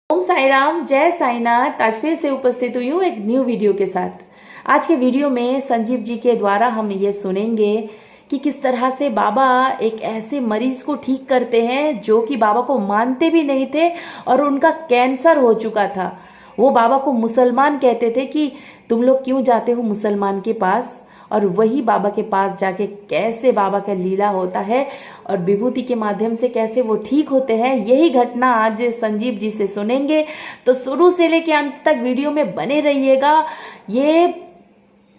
ओम साई राम, जय साईनाथ। आज फिर से उपस्थित हुई हूँ एक न्यू वीडियो के साथ। आज के वीडियो में संजीव जी के द्वारा हम ये सुनेंगे कि किस तरह से बाबा एक ऐसे मरीज को ठीक करते हैं जो कि बाबा को मानते भी नहीं थे और उनका कैंसर हो चुका था। वो बाबा को मुसलमान कहते थे कि तुम लोग क्यों जाते हो मुसलमान के पास, और वही बाबा के पास जाके कैसे बाबा का लीला होता है और विभूति के माध्यम से कैसे वो ठीक होते हैं, यही घटना आज संजीव जी से सुनेंगे। तो शुरू से लेके अंत तक वीडियो में बने रहिएगा। ये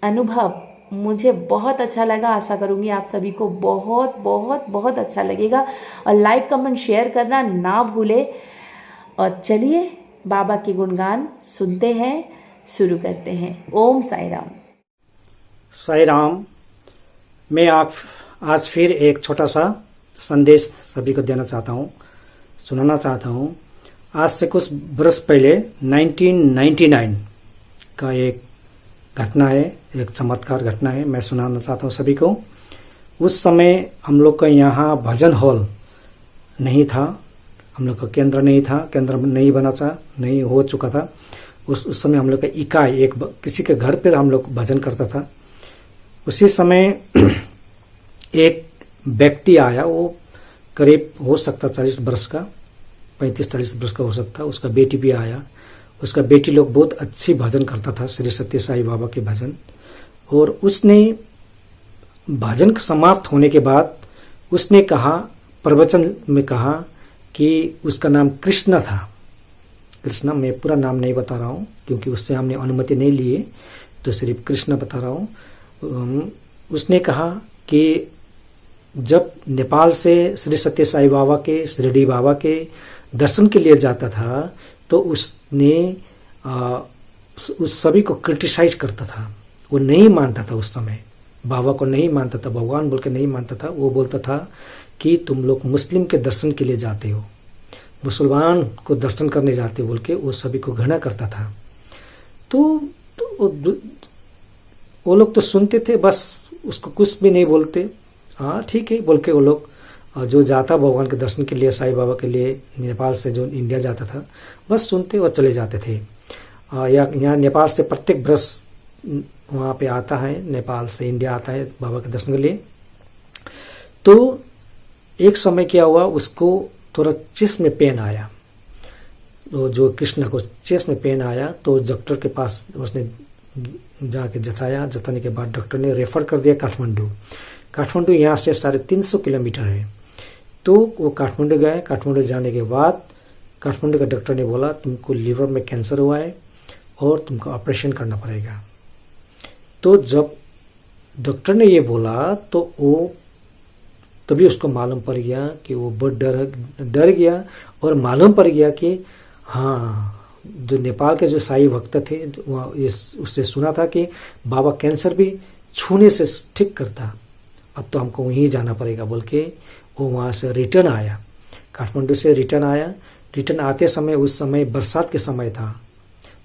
अनुभव मुझे बहुत अच्छा लगा, आशा करूंगी आप सभी को बहुत बहुत बहुत अच्छा लगेगा। और लाइक कमेंट शेयर करना ना भूले। और चलिए बाबा के गुणगान सुनते हैं, शुरू करते हैं। ओम साई राम। साई राम। मैं आप आज फिर एक छोटा सा संदेश सभी को देना चाहता हूँ, सुनाना चाहता हूँ। आज से कुछ बरस पहले 1999 का एक घटना है, एक चमत्कार घटना है, मैं सुनाना चाहता हूँ सभी को। उस समय हम लोग का यहाँ भजन हॉल नहीं था, हम लोग का केंद्र नहीं था, केंद्र नहीं बना था, नहीं हो चुका था। उस समय हम लोग का इकाई एक किसी के घर पर हम लोग भजन करता था। उसी समय एक व्यक्ति आया, वो करीब हो सकता 40 वर्ष का, 35-40 वर्ष का हो सकता। उसका बेटी भी आया। उसका बेटी लोग बहुत अच्छी भजन करता था, श्री सत्य साई बाबा के भजन। और उसने भजन समाप्त होने के बाद उसने कहा, प्रवचन में कहा कि उसका नाम कृष्ण था। कृष्ण, मैं पूरा नाम नहीं बता रहा हूँ क्योंकि उससे हमने अनुमति नहीं ली है, तो सिर्फ कृष्ण बता रहा हूँ। उसने कहा कि जब नेपाल से श्री सत्य साई बाबा के, शिरडी बाबा के दर्शन के लिए जाता था तो उसने उस सभी को क्रिटिसाइज करता था। वो नहीं मानता था, उस समय बाबा को नहीं मानता था, भगवान बोल के नहीं मानता था। वो बोलता था कि तुम लोग मुस्लिम के दर्शन के लिए जाते हो, मुसलमान को दर्शन करने जाते हो बोल के वो सभी को घृणा करता था। तो वो लोग तो सुनते थे, बस उसको कुछ भी नहीं बोलते। हाँ ठीक है बोल के वो लोग जो जाता भगवान के दर्शन के लिए, साई बाबा के लिए, नेपाल से जो इंडिया जाता था, बस सुनते और चले जाते थे। यहाँ नेपाल से प्रत्येक वर्ष वहाँ पे आता है, नेपाल से इंडिया आता है बाबा के दर्शन के लिए। तो एक समय क्या हुआ, उसको थोड़ा चेस्ट में पेन आया। तो जो कृष्ण को चेस्ट में पेन आया तो डॉक्टर के पास उसने जाके जताया। जताने के बाद डॉक्टर ने रेफर कर दिया काठमांडू। काठमांडू यहाँ से 350 किलोमीटर है। तो वो काठमांडू गए। काठमांडू जाने के बाद काठमांडू का डॉक्टर ने बोला तुमको लीवर में कैंसर हुआ है और तुमको ऑपरेशन करना पड़ेगा। तो जब डॉक्टर ने ये बोला तो वो तभी उसको मालूम पड़ गया कि वो बहुत डर गया। और मालूम पड़ गया कि हाँ, जो नेपाल के जो साई भक्त थे उससे सुना था कि बाबा कैंसर भी छूने से ठीक करता, अब तो हमको वहीं जाना पड़ेगा बोल के वो वहाँ से रिटर्न आया। काठमांडू से रिटर्न आया। रिटर्न आते समय, उस समय बरसात के समय था,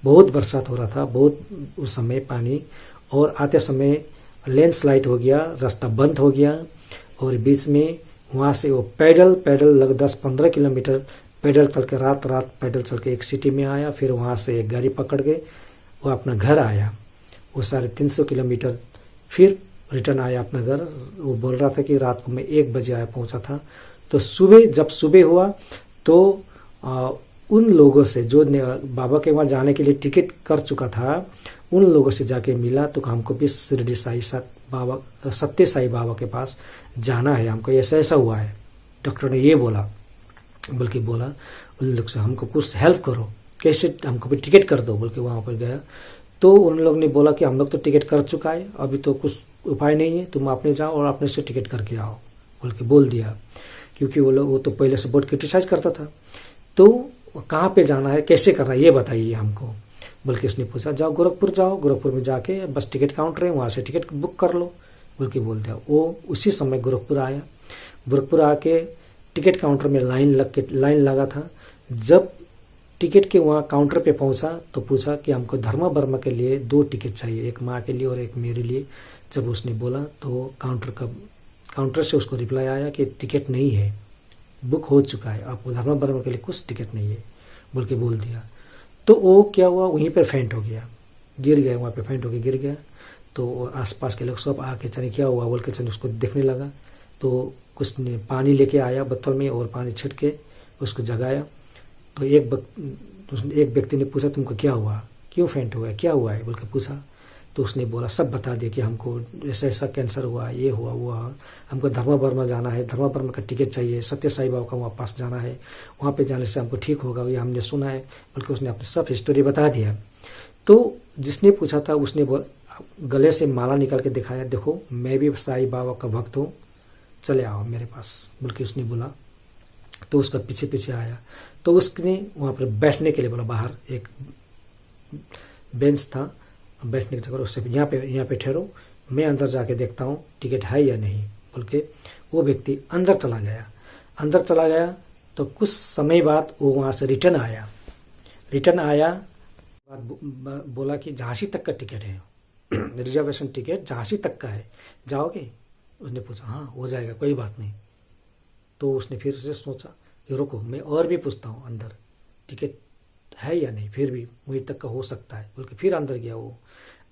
बहुत बरसात हो रहा था, बहुत उस समय पानी। और आते समय लैंडस्लाइड हो गया, रास्ता बंद हो गया। और बीच में वहाँ से वो पैदल लग 10-15 किलोमीटर पैदल चल के, रात पैदल चल के एक सिटी में आया। फिर वहाँ से एक गाड़ी पकड़ के वो अपना घर आया। वो 350 किलोमीटर फिर रिटर्न आया अपना घर। वो बोल रहा था कि रात को मैं 1 बजे आया पहुँचा था। तो जब सुबह हुआ तो उन लोगों से जो बाबा के वहाँ जाने के लिए टिकट कर चुका था, उन लोगों से जाके मिला। तो हमको भी शिरडी साई बाबा, सत्य साई बाबा के पास जाना है, हमको ऐसा हुआ है, डॉक्टर ने ये बोला। बल्कि बोला उन लोग से हमको कुछ हेल्प करो, कैसे हमको भी टिकट कर दो बोल के वहाँ पर गया। तो उन लोग ने बोला कि हम लोग तो टिकट कर चुका है, अभी तो कुछ उपाय नहीं है, तुम अपने जाओ और अपने से टिकट करके आओ बोल के बोल दिया। क्योंकि वो तो पहले से बहुत क्रिटिसाइज करता था। तो कहाँ पे जाना है, कैसे करना है, ये बताइए हमको बोल के उसने पूछा। जाओ गोरखपुर जाओ, गोरखपुर में जाके बस टिकट काउंटर है, वहाँ से टिकट बुक कर लो बोल के बोल दिया। वो उसी समय गोरखपुर आया। गोरखपुर आके टिकट काउंटर में लाइन लगा था। जब टिकट के वहाँ काउंटर पे पहुँचा तो पूछा कि हमको धर्मा वर्मा के लिए 2 टिकट चाहिए, एक माँ के लिए और एक मेरे लिए। जब उसने बोला तो काउंटर से उसको रिप्लाई आया कि टिकट नहीं है, बुक हो चुका है, आपको धर्मा वर्मा के लिए कुछ टिकट नहीं है बोल के बोल दिया। तो वो क्या हुआ, वहीं पर फेंट हो गया, गिर गया, वहाँ पे फेंट होके गिर गया। तो आसपास के लोग सब आके चले क्या हुआ बोल के चले उसको देखने लगा। तो कुछ ने पानी लेके आया बोतल में और पानी छिट के उसको जगाया। तो एक व्यक्ति ने पूछा तुमको क्या हुआ, क्यों फेंट हुआ है, क्या हुआ है बोल के पूछा। तो उसने बोला, सब बता दिया कि हमको ऐसा ऐसा कैंसर हुआ, ये हुआ वो हुआ, हमको धर्मावर्मा जाना है, धर्मावर्मा का टिकट चाहिए, सत्य साई बाबा का वहाँ पास जाना है, वहाँ पे जाने से हमको ठीक होगा, ये हमने सुना है, बल्कि उसने अपनी सब हिस्टोरी बता दिया। तो जिसने पूछा था उसने गले से माला निकाल के दिखाया, देखो मैं भी साई बाबा का भक्त हूँ, चले आओ मेरे पास बोल के उसने बोला। तो उसका पीछे पीछे आया। तो उसने वहाँ पर बैठने के लिए बोला, बाहर एक बेंच था बैठने की जगह, उससे यहाँ पे ठहरो, मैं अंदर जाके देखता हूँ टिकट है या नहीं बोल के वो व्यक्ति अंदर चला गया। तो कुछ समय बाद वो वहाँ से रिटर्न आया, बोला कि झांसी तक का टिकट है, रिजर्वेशन टिकट झांसी तक का है, जाओगे? उसने पूछा, हाँ हो जाएगा, कोई बात नहीं। तो उसने फिर से सोचा, रुको मैं और भी पूछता हूँ अंदर टिकट है या नहीं, फिर भी वहीं तक का हो सकता है बोल के फिर अंदर गया। वो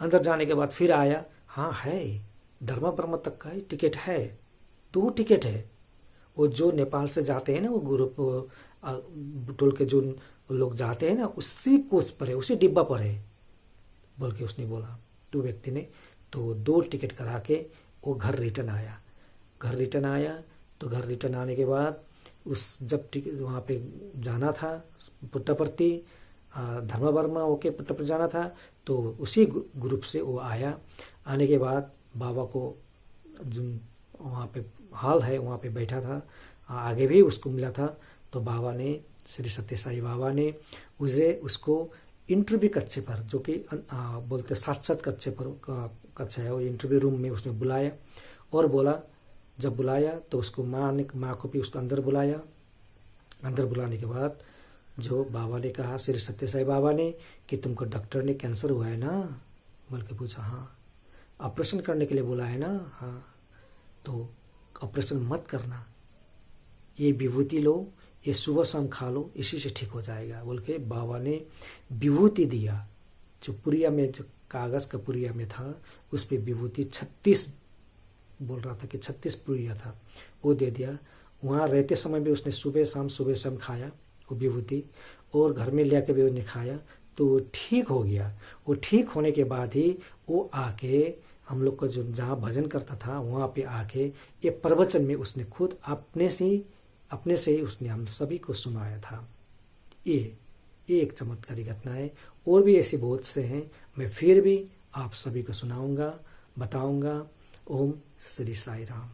अंदर जाने के बाद फिर आया, हाँ है, धर्मावर्मा तक का टिकट है, 2 टिकट है। वो जो नेपाल से जाते हैं ना, वो ग्रुप टोल के जो लोग जाते हैं ना, उसी कोच पर है, उसी डिब्बा पर है बोल के उसने बोला। तो व्यक्ति ने तो 2 टिकट करा के वो घर रिटर्न आया। तो घर रिटर्न आने के बाद जब वहाँ पे जाना था पुट्टापर्ती, धर्मावर्मा होके पुट्टापर्ती जाना था, तो उसी ग्रुप से वो आया। आने के बाद बाबा को जो वहाँ पे हॉल है वहाँ पे बैठा था, आगे भी उसको मिला था। तो बाबा ने, श्री सत्य साई बाबा ने उसको इंटरव्यू कक्षे पर, जो कि बोलते साक्षात कक्षे पर कक्षा है, वो इंटरव्यू रूम में उसने बुलाया और बोला, जब बुलाया तो उसको माँ को भी उसको अंदर बुलाया। अंदर बुलाने के बाद जो बाबा ने कहा, श्री सत्य साई बाबा ने, कि तुमको डॉक्टर ने कैंसर हुआ है ना बोल के पूछा, हाँ। ऑपरेशन करने के लिए बोला है ना, हाँ। तो ऑपरेशन मत करना, ये विभूति लो, ये सुबह शाम खा लो, इसी से ठीक हो जाएगा बोल के बाबा ने विभूति दिया। जो पुरिया में, जो कागज का पुरिया में था, उस पर विभूति 36 बोल रहा था कि 36 पुरिया था, वो दे दिया। वहाँ रहते समय भी उसने सुबह शाम खाया वो विभूति, और घर में ले आके भी उसने खाया, तो ठीक हो गया। वो ठीक होने के बाद ही वो आके हम लोग को जो जहाँ भजन करता था वहाँ पे आके ये प्रवचन में उसने खुद अपने से ही उसने हम सभी को सुनाया था। ये एक चमत्कारी घटना है, और भी ऐसी बहुत से हैं, मैं फिर भी आप सभी को सुनाऊंगा, बताऊंगा। ओम श्री साई राम।